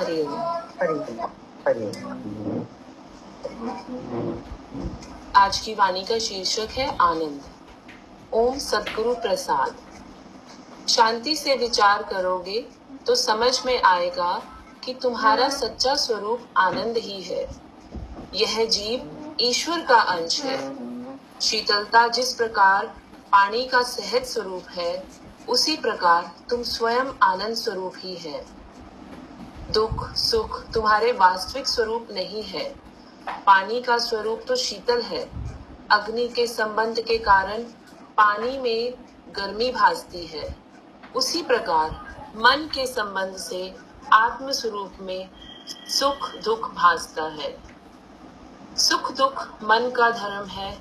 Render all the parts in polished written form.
हरिओम। हरिओम। हरिओम। आज की वाणी का शीर्षक है आनंद। ओम सद्गुरु प्रसाद। शांति से विचार करोगे तो समझ में आएगा कि तुम्हारा सच्चा स्वरूप आनंद ही है। यह जीव ईश्वर का अंश है। शीतलता जिस प्रकार पानी का सहज स्वरूप है, उसी प्रकार तुम स्वयं आनंद स्वरूप ही है। दुख सुख तुम्हारे वास्तविक स्वरूप नहीं है। पानी का स्वरूप तो शीतल है। अग्नि के संबंध के कारण पानी में गर्मी भासती है। उसी प्रकार मन के संबंध से आत्म स्वरूप में सुख दुख भासता है। सुख दुख मन का धर्म है।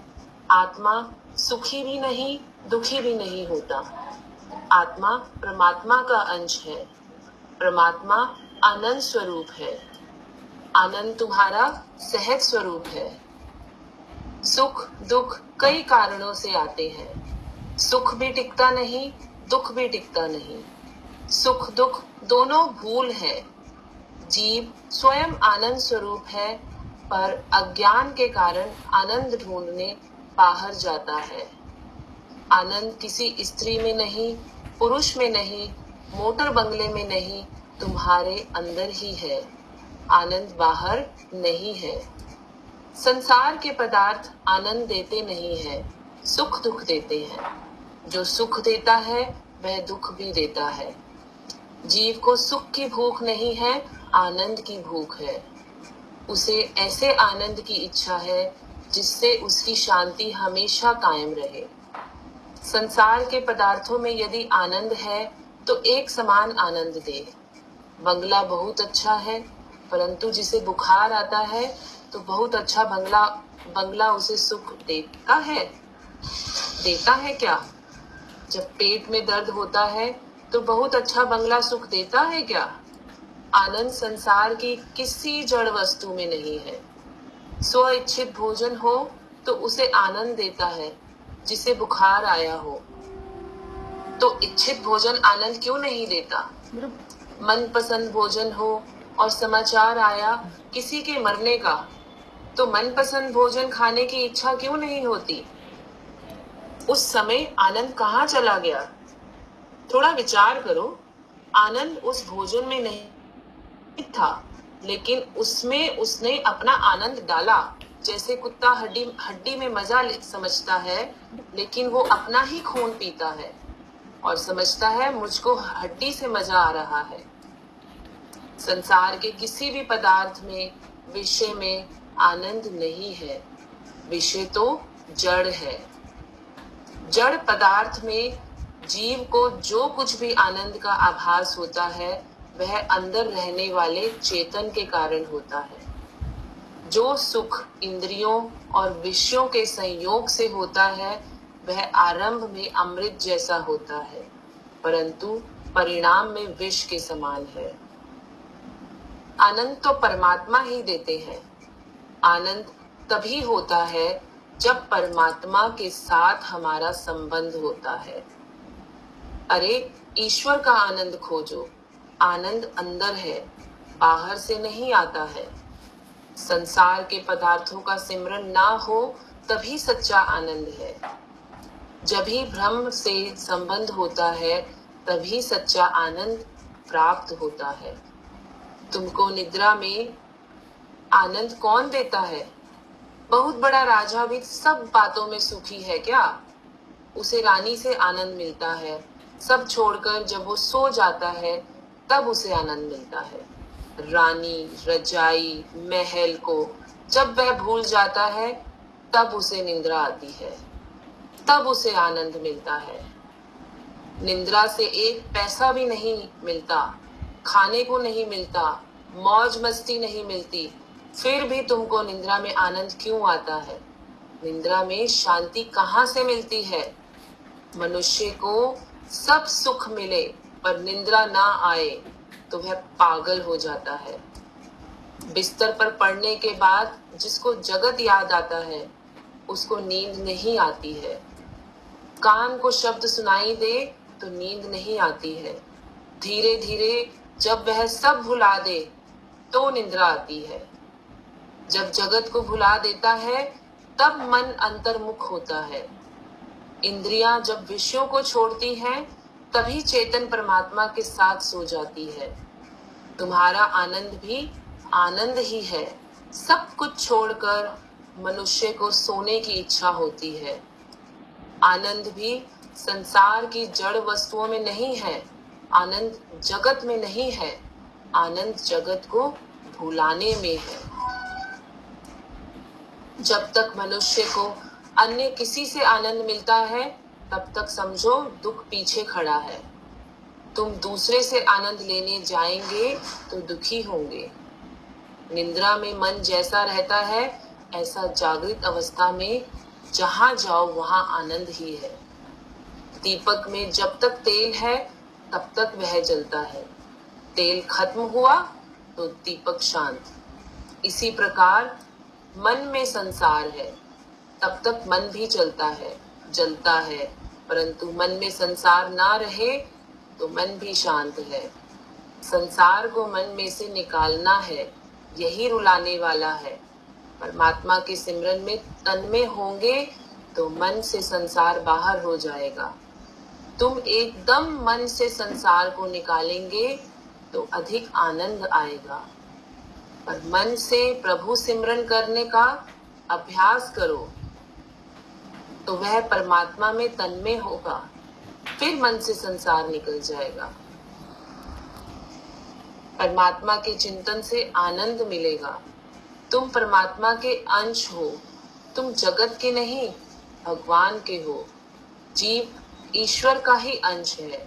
आत्मा सुखी भी नहीं दुखी भी नहीं होता। आत्मा परमात्मा का अंश है। परमात्मा आनंद स्वरूप है। आनंद तुम्हारा सहज स्वरूप है। सुख दुख कई कारणों से आते हैं। सुख भी टिकता नहीं, दुख भी टिकता नहीं। सुख दुख दोनों भूल है। जीव स्वयं आनंद स्वरूप है, पर अज्ञान के कारण आनंद ढूंढने बाहर जाता है। आनंद किसी स्त्री में नहीं, पुरुष में नहीं, मोटर बंगले में नहीं, तुम्हारे अंदर ही है। आनंद बाहर नहीं है। संसार के पदार्थ आनंद देते नहीं है, सुख दुख देते हैं। जो सुख देता है वह दुख भी देता है। जीव को सुख की भूख नहीं है, आनंद की भूख है। उसे ऐसे आनंद की इच्छा है जिससे उसकी शांति हमेशा कायम रहे। संसार के पदार्थों में यदि आनंद है तो एक समान आनंद दे। बंगला बहुत अच्छा है, परंतु जिसे बुखार आता है तो बहुत अच्छा बंगला उसे सुख देता है क्या? जब पेट में दर्द होता है तो बहुत अच्छा बंगला सुख देता है क्या? आनंद संसार की किसी जड़ वस्तु में नहीं है। स्व इच्छित भोजन हो तो उसे आनंद देता है। जिसे बुखार आया हो तो इच्छित भोजन आनंद क्यों नहीं देता? मनपसंद भोजन हो और समाचार आया किसी के मरने का, तो मनपसंद भोजन खाने की इच्छा क्यों नहीं होती? उस समय आनंद कहाँ चला गया? थोड़ा विचार करो। आनंद उस भोजन में नहीं था, लेकिन उसमें उसने अपना आनंद डाला। जैसे कुत्ता हड्डी में मजा समझता है, लेकिन वो अपना ही खून पीता है और समझता है मुझको हड्डी से मजा आ रहा है। संसार के किसी भी पदार्थ में, विषय में आनंद नहीं है। विषय तो जड़ है। जड़ पदार्थ में जीव को जो कुछ भी आनंद का आभास होता है, वह अंदर रहने वाले चेतन के कारण होता है। जो सुख इंद्रियों और विषयों के संयोग से होता है, वह आरंभ में अमृत जैसा होता है, परंतु परिणाम में विष के समान है। आनंद तो परमात्मा ही देते हैं। आनंद तभी होता है जब परमात्मा के साथ हमारा संबंध होता है। अरे ईश्वर का आनंद खोजो। आनंद अंदर है, बाहर से नहीं आता है। संसार के पदार्थों का सिमरन ना हो तभी सच्चा आनंद है। जब ही ब्रह्म से संबंध होता है, तभी सच्चा आनंद प्राप्त होता है। तुमको निद्रा में आनंद कौन देता है? बहुत बड़ा राजा भी सब बातों में सुखी है क्या? उसे रानी से आनंद मिलता है। सब छोड़कर जब वो सो जाता है, तब उसे आनंद मिलता है। रानी रजाई महल को जब वह भूल जाता है, तब उसे निंद्रा आती है, तब उसे आनंद मिलता है। निंद्रा से एक पैसा भी नहीं मिलता, खाने को नहीं मिलता, मौज मस्ती नहीं मिलती, फिर भी तुमको निंद्रा में आनंद क्यों आता है? निंद्रा में शांति कहाँ से मिलती है? मनुष्य को सब सुख मिले पर निंद्रा ना आए तो वह पागल हो जाता है। बिस्तर पर पड़ने के बाद जिसको जगत याद आता है, उसको नींद नहीं आती है। कान को शब्द सुनाई दे तो नींद नहीं आती है। धीरे धीरे जब वह सब भुला दे, तो निद्रा आती है। जब जगत को भुला देता है तब मन अंतर्मुख होता है। इंद्रियां जब विषयों को छोड़ती हैं तभी चेतन परमात्मा के साथ सो जाती है। तुम्हारा आनंद भी आनंद ही है। सब कुछ छोड़कर मनुष्य को सोने की इच्छा होती है। आनंद भी संसार की जड़ वस्तुओं में नहीं है, आनंद जगत में नहीं है, आनंद जगत को भुलाने में है। जब तक मनुष्य को अन्य किसी से आनंद मिलता है तब तक समझो दुख पीछे खड़ा है। तुम दूसरे से आनंद लेने जाएंगे तो दुखी होंगे। निद्रा में मन जैसा रहता है ऐसा जागृत अवस्था में जहां जाओ वहां आनंद ही है। दीपक में जब तक तेल है तब तक वह जलता है, तेल खत्म हुआ तो दीपक शांत। इसी प्रकार मन में संसार है, तब तक मन भी चलता है, जलता है, परंतु मन में संसार ना रहे तो मन भी शांत है। संसार को मन में से निकालना है, यही रुलाने वाला है। परमात्मा के सिमरन में तन्मय होंगे तो मन से संसार बाहर हो जाएगा। तुम एकदम मन से संसार को निकालेंगे तो अधिक आनंद आएगा। पर मन से प्रभु सिमरन करने का अभ्यास करो तो वह परमात्मा में तन्मय होगा, फिर मन से संसार निकल जाएगा। परमात्मा के चिंतन से आनंद मिलेगा। तुम परमात्मा के अंश हो, तुम जगत के नहीं भगवान के हो। जीव ईश्वर का ही अंश है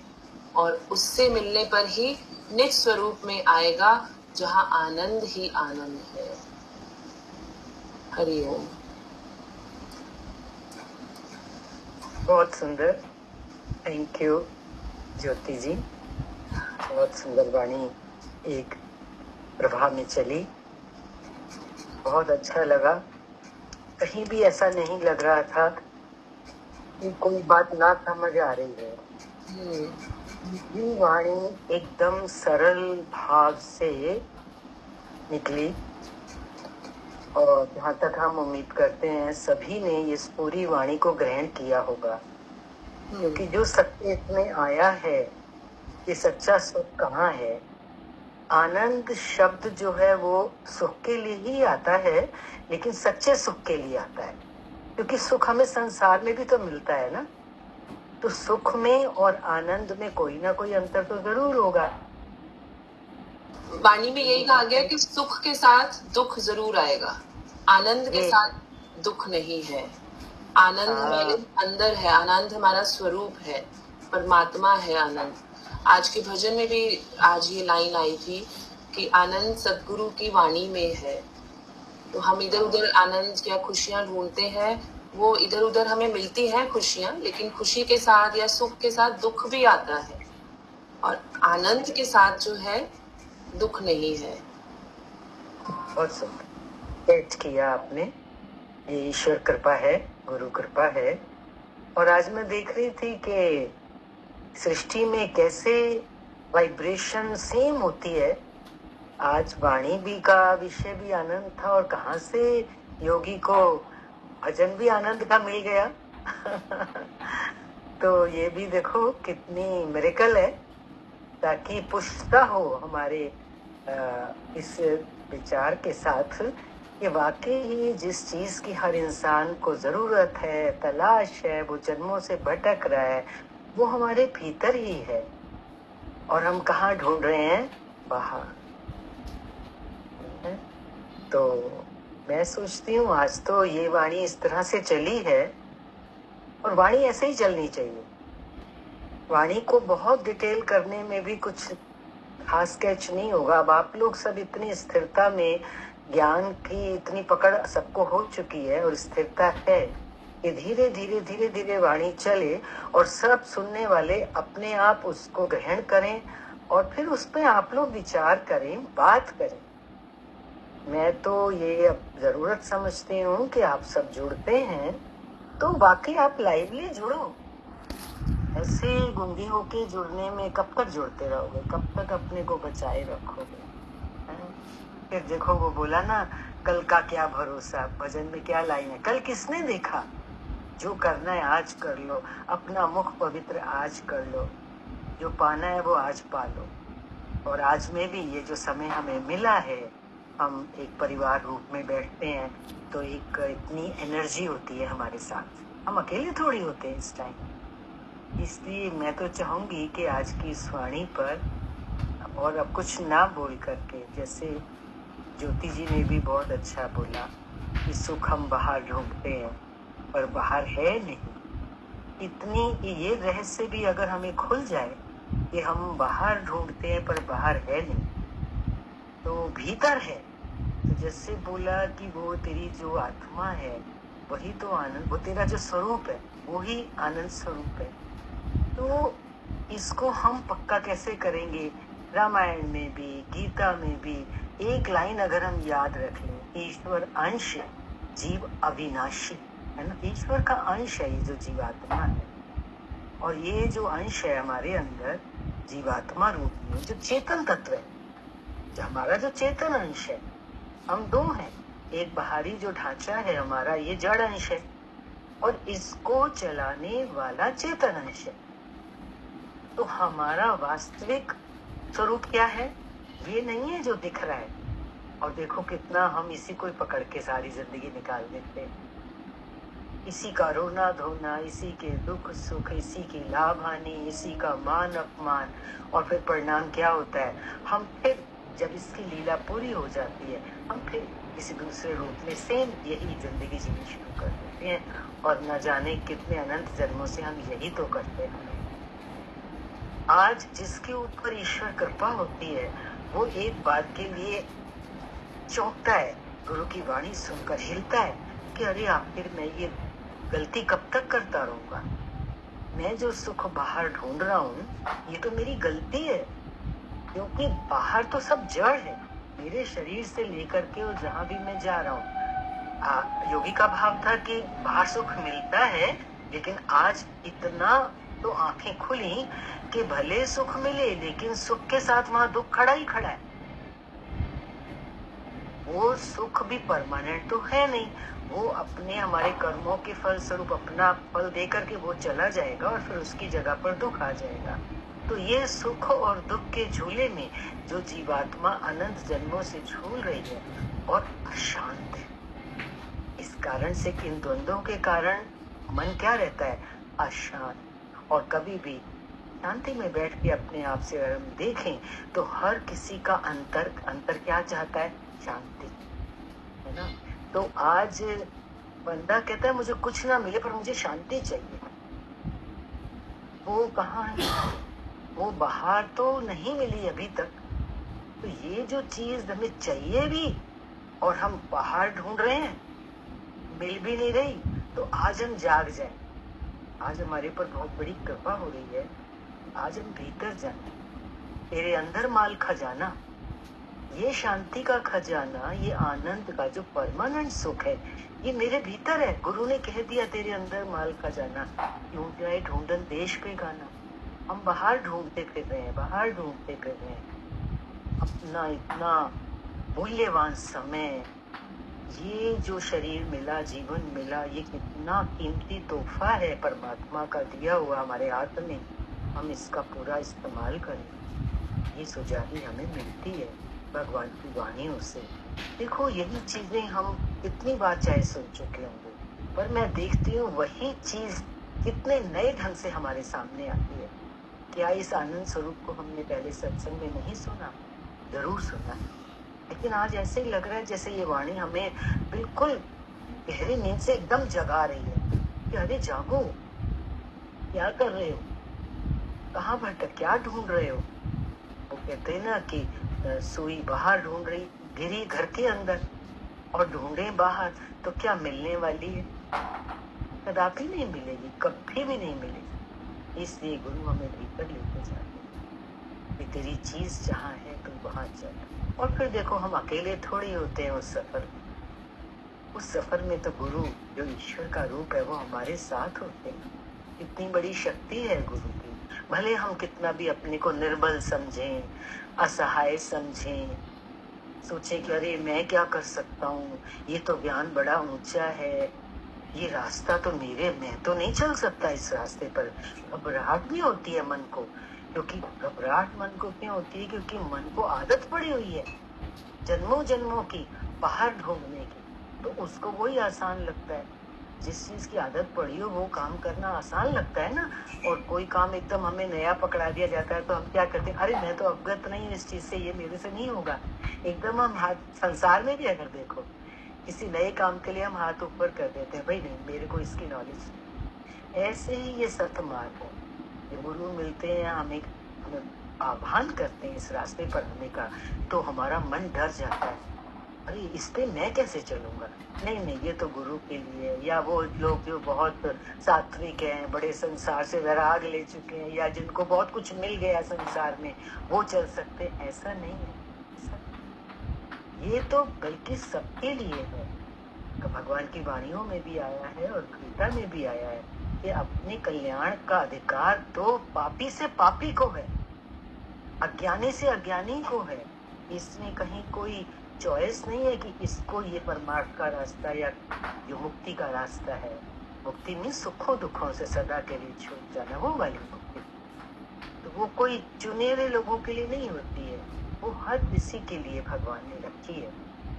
और उससे मिलने पर ही निज स्वरूप में आएगा जहां आनंद ही आनंद है। हरि ओम। बहुत सुंदर, थैंक यू ज्योति जी। बहुत सुंदर वाणी एक प्रभाव में चली, बहुत अच्छा लगा। कहीं भी ऐसा नहीं लग रहा था कि कोई बात ना समझ आ रही है। ये वाणी एकदम सरल भाव से निकली और जहाँ तक हम उम्मीद करते हैं सभी ने इस पूरी वाणी को ग्रहण किया होगा, क्योंकि जो सत्य इसमें आया है कि सच्चा सुख कहाँ है। आनंद शब्द जो है वो सुख के लिए ही आता है, लेकिन सच्चे सुख के लिए आता है, क्योंकि सुख हमें संसार में भी तो मिलता है ना। तो सुख में और आनंद में कोई ना कोई अंतर तो जरूर होगा। वाणी में यही कहा गया कि सुख के साथ दुख जरूर आएगा, आनंद के साथ दुख नहीं है। आनंद हमारे अंदर है, आनंद हमारा स्वरूप है, परमात्मा है आनंद। आज के भजन में भी आज ये लाइन आई थी कि आनंद सदगुरु की वाणी में है। तो हम इधर उधर आनंद या खुशियां ढूंढते हैं, वो इधर उधर हमें मिलती हैं खुशियां, लेकिन खुशी के साथ या सुख के साथ दुख भी आता है, और आनंद के साथ जो है दुख नहीं है। बहुत सुंदर किया आपने। ये ईश्वर कृपा है, गुरु कृपा है। और आज मैं देख रही थी कि सृष्टि में कैसे वाइब्रेशन सेम होती है। आज वाणी भी का विषय भी आनंद था, और कहाँ से योगी को भजन भी आनंद का मिल गया। तो ये भी देखो कितनी मिरेकल है, ताकि पुष्टता हो हमारे इस विचार के साथ कि वाकई ही जिस चीज की हर इंसान को जरूरत है, तलाश है, वो जन्मों से भटक रहा है, वो हमारे भीतर ही है। और हम कहाँ ढूंढ रहे हैं? बाहर। तो मैं सोचती हूँ आज तो ये वाणी इस तरह से चली है, और वाणी ऐसे ही चलनी चाहिए। वाणी को बहुत डिटेल करने में भी कुछ खास स्केच नहीं होगा। अब आप लोग सब इतनी स्थिरता में, ज्ञान की इतनी पकड़ सबको हो चुकी है और स्थिरता है कि धीरे धीरे धीरे धीरे वाणी चले और सब सुनने वाले अपने आप उसको ग्रहण करें, और फिर उस पर आप लोग विचार करें, बात करें। मैं तो ये अब जरूरत समझती हूँ कि आप सब जुड़ते हैं तो वाकई आप लाइवली जुड़ो। ऐसे गूंगी होके जुड़ने में कब तक जुड़ते रहोगे? कब तक अपने को बचाए रखोगे? फिर देखो वो बोला ना, कल का क्या भरोसा, भजन में क्या लाइन है, कल किसने देखा, जो करना है आज कर लो, अपना मुख पवित्र आज कर लो, जो पाना है वो आज पा लो। और आज में भी ये जो समय हमें मिला है, हम एक परिवार रूप में बैठते हैं, तो एक इतनी एनर्जी होती है हमारे साथ, हम अकेले थोड़ी होते हैं इस टाइम। इसलिए मैं तो चाहूंगी कि आज की इस वाणी पर और अब कुछ ना बोल करके, जैसे ज्योति जी ने भी बहुत अच्छा बोला कि सुख हम बाहर ढूंढते हैं पर बाहर है नहीं। इतनी ये रहस्य भी अगर हमें खुल जाए कि हम बाहर ढूंढते हैं पर बाहर है नहीं, तो भीतर है। तो जैसे बोला कि वो तेरी जो आत्मा है वही तो आनंद, वो तेरा जो स्वरूप है वो ही आनंद स्वरूप है। तो इसको हम पक्का कैसे करेंगे? रामायण में भी, गीता में भी एक लाइन अगर हम याद रख लें, ईश्वर अंश जीव अविनाशी, है ना। ईश्वर का अंश है ये जो जीवात्मा है, और ये जो अंश है हमारे अंदर जीवात्मा रूप में जो चेतन तत्व है, जो हमारा जो चेतन अंश है, हम दो हैं। एक बाहरी जो ढांचा है हमारा, ये जड़ अंश है, और इसको चलाने वाला चेतन अंश है। तो हमारा वास्तविक स्वरूप क्या है? ये नहीं है जो दिख रहा है। और देखो कितना हम इसी को पकड़ के सारी जिंदगी निकाल देते हैं, इसी का रोना धोना, इसी के दुख सुख, इसी की लाभ हानि, इसी का मान अपमान, और फिर परिणाम क्या होता है? हम फिर जब इसकी लीला पूरी हो जाती है, हम फिर किसी दूसरे रूप में सेम यही जिंदगी जीनी शुरू कर देते हैं, और न जाने कितने अनंत जन्मों से हम यही तो करते हैं। आज जिसके ऊपर ईश्वर कृपा होती है वो एक बात के लिए चौंकता है, गुरु की वाणी सुनकर हिलता है कि अरे आखिर मैं ये गलती कब तक करता रहूंगा? मैं जो सुख बाहर ढूंढ रहा हूँ ये तो मेरी गलती है, क्योंकि बाहर तो सब जड़ है, मेरे शरीर से लेकर के और जहां भी मैं जा रहा हूँ। योगी का भाव था कि बाहर सुख मिलता है, लेकिन आज इतना तो आंखें खुली कि भले सुख मिले लेकिन सुख के साथ वहां दुख खड़ा ही खड़ा है। वो सुख भी परमानेंट तो है नहीं, वो अपने हमारे कर्मों के फल स्वरूप अपना फल दे करके वो चला जाएगा, और फिर उसकी जगह पर दुख आ जाएगा। तो ये सुख और दुख के झूले में जो जीवात्मा अनंत जन्मों से झूल रही है और अशांत है, इस कारण से इन द्वंद्वों के कारण मन क्या रहता है? अशांत। और कभी भी शांति में बैठ के अपने आप से अगर हम देखें तो हर किसी का अंतर क्या चाहता है? शांति, है ना। तो आज बंदा कहता है मुझे कुछ ना मिले पर मुझे शांति चाहिए। वो कहाँ है? वो बाहर तो नहीं मिली अभी तक। तो ये जो चीज हमें चाहिए भी और हम बाहर ढूंढ रहे हैं, मिल भी नहीं रही, तो आज हम जाग जाए। आज हमारे पर बहुत बड़ी कृपा हो रही है, आज हम भीतर जाए। तेरे अंदर माल खजाना, ये शांति का खजाना, ये आनंद का जो परमानेंट सुख है, ये मेरे भीतर है। गुरु ने कह दिया तेरे अंदर माल खजाना, क्यों जाए ढूंढन देश पे गाना। हम बाहर ढूंढते फिर रहे हैं, बाहर ढूंढते फिर रहे हैं अपना इतना मूल्यवान समय। ये जो शरीर मिला, जीवन मिला, ये कितना कीमती तोहफा है परमात्मा का दिया हुआ हमारे हाथ में। हम इसका पूरा इस्तेमाल करें, ये सुजाही हमें मिलती है भगवान की वाणियों से। देखो यही चीजें हम कितनी बार चाहे सुन चुके होंगे, पर मैं देखती हूँ वही चीज कितने नए ढंग से हमारे सामने आती है। क्या इस आनंद स्वरूप को हमने पहले सत्संग में नहीं सुना? जरूर सुना है, लेकिन आज ऐसे ही लग रहा है जैसे ये वाणी हमें बिल्कुल गहरी नींद से एकदम जगा रही है कि अरे जागो, क्या कर रहे हो, कहाँ भटक, क्या ढूंढ रहे हो? वो कहते हैं ना कि सुई बाहर ढूंढ रही, गिरी घर के अंदर, और ढूंढे बाहर तो क्या मिलने वाली है? कदापि नहीं मिलेगी, कभी भी नहीं मिलेगी। इसलिए गुरु हमें भीतर लेके जाते हैं कि तेरी चीज जहाँ है तुम वहां चल। और फिर देखो हम अकेले थोड़ी होते हैं उस सफर में। उस सफर में तो गुरु जो ईश्वर का रूप है वो हमारे साथ होते हैं। इतनी बड़ी शक्ति है गुरु की। भले हम कितना भी अपने को निर्बल समझें, असहाय समझें, सोचे कि अरे मैं क्या कर सकता हूँ, ये तो ज्ञान बड़ा ऊंचा है, ये रास्ता तो मैं तो नहीं चल सकता इस रास्ते पर। घबराहट भी होती है मन को, क्योंकि घबराहट मन को क्यों होती है? क्योंकि मन को आदत पड़ी हुई है जन्मों जन्मों की बाहर ढूंढने की, तो उसको वही आसान लगता है। जिस चीज की आदत पड़ी हो वो काम करना आसान लगता है ना। और कोई काम एकदम हमें नया पकड़ा दिया जाता है तो हम क्या करते हैं, अरे मैं तो अवगत नहीं हूँ इस चीज से, ये मेरे से नहीं होगा। एकदम हम हाथ, संसार में भी अगर देखो किसी नए काम के लिए हम हाथ ऊपर कर देते हैं, भाई नहीं मेरे को इसकी नॉलेज नहीं। ऐसे ही ये सत मार्ग है। ये गुरु मिलते हैं, हमें आह्वान करते हैं इस रास्ते पर आने का, तो हमारा मन डर जाता है, अरे इस पे मैं कैसे चलूंगा। नहीं, ये तो गुरु के लिए, या वो लोग जो बहुत सात्विक हैं, बड़े संसार से वैराग ले चुके हैं, या जिनको बहुत कुछ मिल गया संसार में, वो चल सकते। ऐसा नहीं है, ये तो बल्कि सबके लिए है। तो भगवान की वाणियों में भी आया है और गीता में भी आया है कि अपने कल्याण का अधिकार तो पापी से पापी को है, अज्ञानी से अज्ञानी को है। इसमें कहीं कोई चॉइस नहीं है कि इसको ये परमार्थ का रास्ता या जो मुक्ति का रास्ता है। मुक्ति में सुखों दुखों से सदा के लिए छूट जाना, वो वाली मुक्ति तो वो कोई चुने हुए लोगों के लिए नहीं होती है, वो हर किसी के लिए भगवान ने रखी है।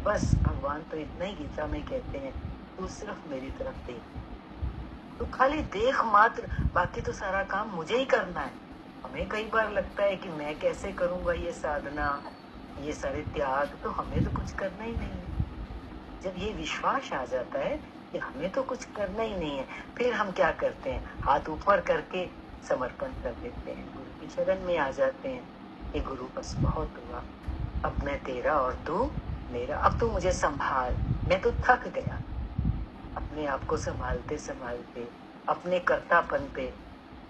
बस भगवान तो इतना ही गीता में कहते हैं, तू सिर्फ मेरी तरफ देख, तू खाली देख मात्र, बाकी तो सारा काम मुझे ही करना है। हमें कई बार लगता है कि मैं कैसे करूंगा ये साधना, ये सारे त्याग, तो हमें तो कुछ करना ही नहीं है। जब ये विश्वास आ जाता है कि हमें तो कुछ करना ही नहीं है, फिर हम क्या करते हैं, हाथ ऊपर करके समर्पण कर देते हैं, गुरु की शरण में आ जाते हैं कि गुरु बस बहुत हुआ, अब मैं तेरा और तू मेरा, अब तू मुझे संभाल, मैं तो थक गया अपने आप को संभालते संभालते, अपने कर्तापन पे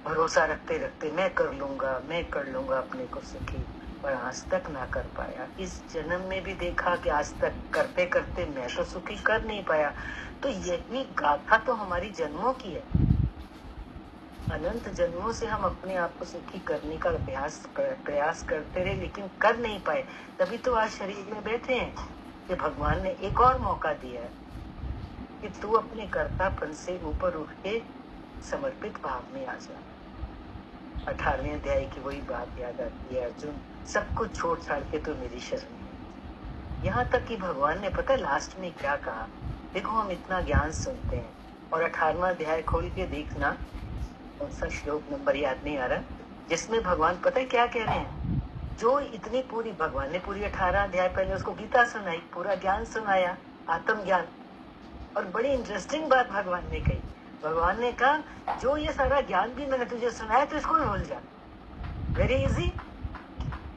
भरोसा रखते रखते, मैं कर लूंगा अपने को सुखी, पर आज तक ना कर पाया। इस जन्म में भी देखा कि आज तक करते करते मैं तो सुखी कर नहीं पाया। तो यही गाथा तो हमारी जन्मों की है। अनंत जन्मों से हम अपने आप को सुखी करने का प्रयास करते रहे, लेकिन कर नहीं पाए। तभी तो आज शरीर में बैठे हैं कि भगवान ने एक और मौका दिया है कि तू अपने कर्तापन से ऊपर उठ के समर्पित भाव में आ जा। 18वें अध्याय की वही बात याद आती है, अर्जुन सब कुछ छोड़ छाड़ के तो मेरी शरण में। यहाँ तक कि भगवान ने पता लास्ट में क्या कहा, देखो हम इतना ज्ञान सुनते हैं और 18वां अध्याय खोल के देखना, कौन सा श्लोक नंबर याद नहीं आ रहा, जिसमें भगवान पता है क्या कह रहे हैं। जो इतनी पूरी, भगवान ने पूरी 18 अध्याय पहले उसको गीता सुनाई, पूरा ज्ञान सुनाया, आत्म ज्ञान, और बड़ी इंटरेस्टिंग बात भगवान ने कही। भगवान ने कहा जो ये सारा ज्ञान भी मैंने तुझे सुनाया तो इसको भी भूल जा। Very easy.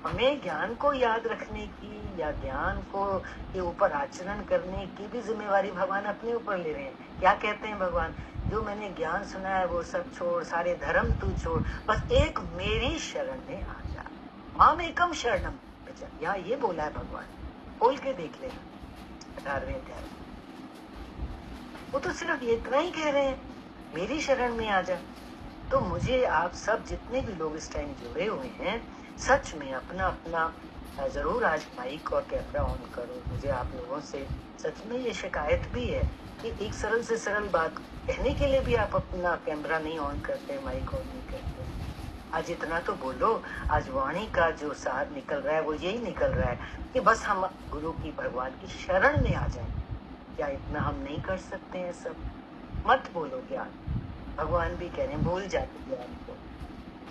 हमें ज्ञान को याद रखने की या ज्ञान को के ऊपर आचरण करने की भी जिम्मेवारी भगवान अपने ऊपर ले रहे हैं। क्या कहते हैं भगवान, जो मैंने ज्ञान सुना है वो सब छोड़, सारे धर्म तू छोड़, बस एक मेरी शरण में आ जा, माम एकम शरणम। यहाँ ये बोला है भगवान, खोल के देख लेना 18वें अध्याय। वो तो सिर्फ इतना ही कह रहे हैं, मेरी शरण में आ जा। तो मुझे आप सब जितने भी लोग इस टाइम जुड़े हुए हैं, सच में अपना अपना जरूर आज माइक और कैमरा ऑन करो। मुझे आप लोगों से सच में ये शिकायत भी है कि एक सरल से सरल बात कहने के लिए भी आप अपना कैमरा नहीं ऑन करते, माइक ऑन नहीं करते। आज इतना तो बोलो, आज वाणी का जो सार निकल रहा है वो यही निकल रहा है कि बस हम गुरु की, भगवान की शरण में आ जाए। क्या इतना हम नहीं कर सकते हैं सब? मत बोलो ज्ञान, भगवान भी कह रहे हैं भूल जाते ज्ञान को।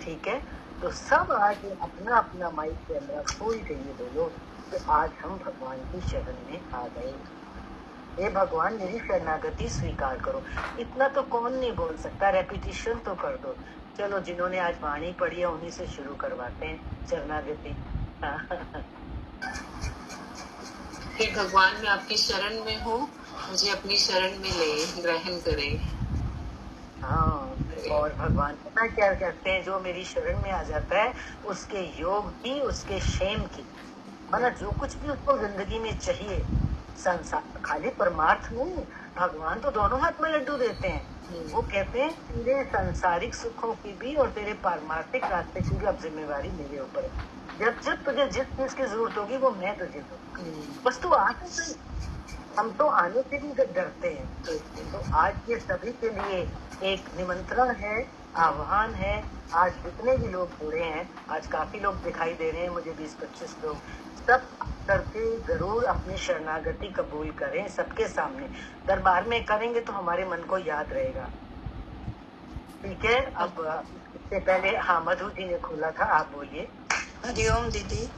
ठीक है, तो सब आज अपना अपना माइक कैमरा खोल के ये बोलो कि आज हम भगवान की शरण में आ गए, हे भगवान मेरी शरणागति स्वीकार करो। इतना तो कौन नहीं बोल सकता, रेपिटेशन तो कर दो। चलो जिन्होंने आज वाणी पढ़ी है उन्हीं से शुरू करवाते हैं शरणागति। हे भगवान मैं आपकी शरण में हूँ, मुझे अपनी शरण में ले, ग्रहण करें। हाँ, और भगवान पता क्या कहते हैं, जो मेरी शरण में आ जाता है उसके योग की, उसके क्षेम की, मतलब जो कुछ भी उसको जिंदगी में चाहिए, संसार खाली परमार्थ नहीं, भगवान तो दोनों हाथ में लड्डू देते हैं। वो कहते हैं तेरे सांसारिक सुखों की भी और तेरे पारमार्थिक रास्ते की भी अब जिम्मेवारी मेरे ऊपर है। जब जब तुझे जिस चीज की जरूरत होगी वो मैं तुझे दूंगा, बस तू आ तो सही। हम तो आने से भी डरते हैं। तो आज ये सभी के लिए एक निमंत्रण है, आह्वान है। आज जितने भी लोग जुड़े हैं, आज काफी लोग दिखाई दे रहे हैं मुझे, 20-25 लोग, सब करके जरूर अपनी शरणागति कबूल करें सबके सामने। दरबार में करेंगे तो हमारे मन को याद रहेगा। ठीक है, अब इससे पहले हाँ मधु जी ने खोला था, आप बोलिए। हरिओम दीदी।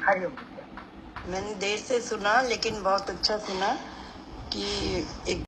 हरिओम। मैंने देर से सुना लेकिन बहुत अच्छा सुना कि एक